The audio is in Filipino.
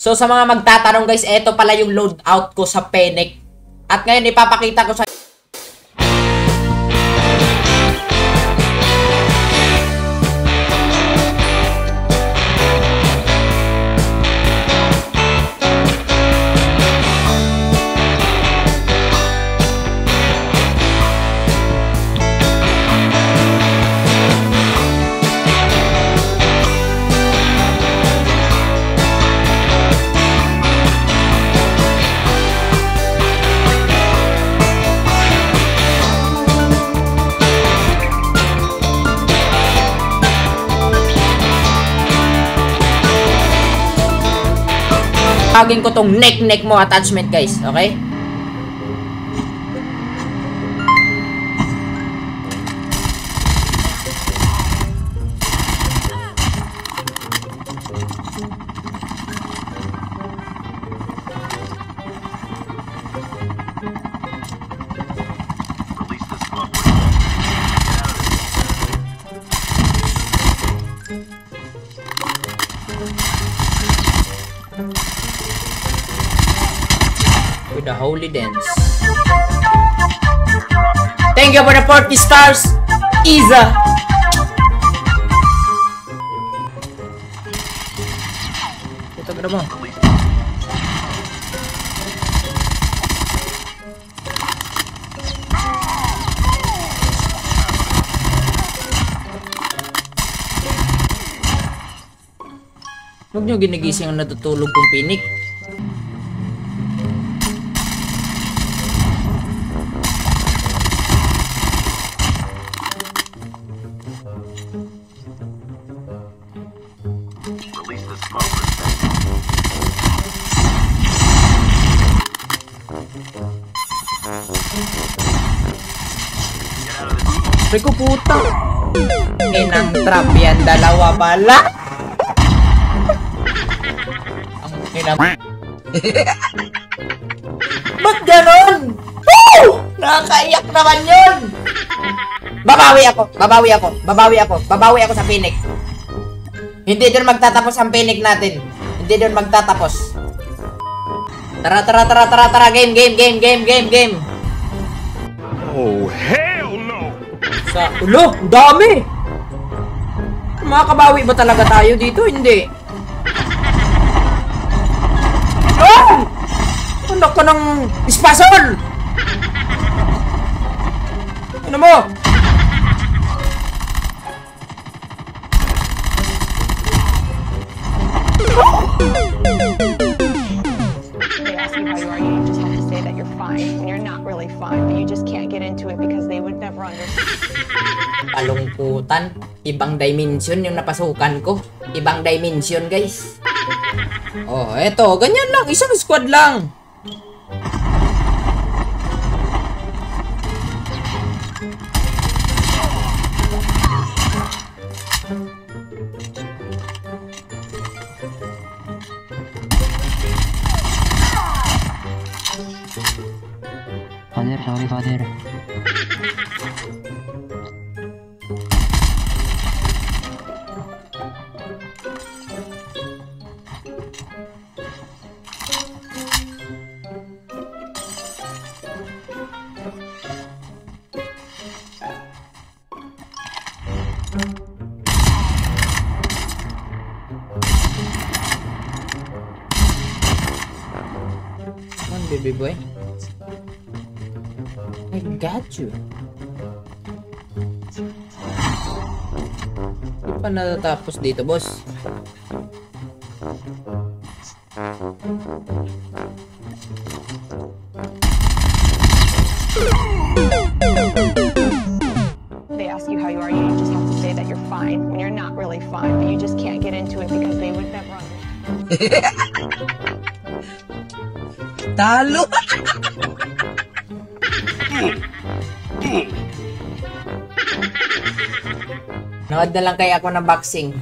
So sa mga magtatanong guys, eto pala yung loadout ko sa Fennec. At ngayon ipapakita ko sa tawagin ko tong neck mo attachment guys, okay? With the holy dance. Thank you for the 40 stars, Isa. Ito ka mo. Huwag nyo ginigising ang natutulog kong pinik. Reko puta. Inang trap yan, dalawa pala. Ang inang. Ba't ganon? Woo! Nakakaiyak naman yun. Babawi ako sa Fennec. Hindi doon magtatapos ang Fennec natin. Hindi doon magtatapos. Tara, game. Oh, hell no! Sa ulo, dami! Makakabawi ba talaga tayo dito? Hindi. Oh! Anak ka ng espasol! Ano mo? They ask you how you are, you just have to say that you're fine when you're not really fine, but you just can't get into it because they would never understand. Kalungkutan. Ibang dimension yung napasukan ko. Ibang dimension, guys. Oh, eto. Ganyan lang. Isang squad lang. Father. Come on, baby boy. I got you. Di pa natatapos dito, boss. They ask you how you are, you just have to say that you're fine when you're not really fine, but you just can't get into it because they would never understand. Talo! Nood na lang kaya ako ng boxing.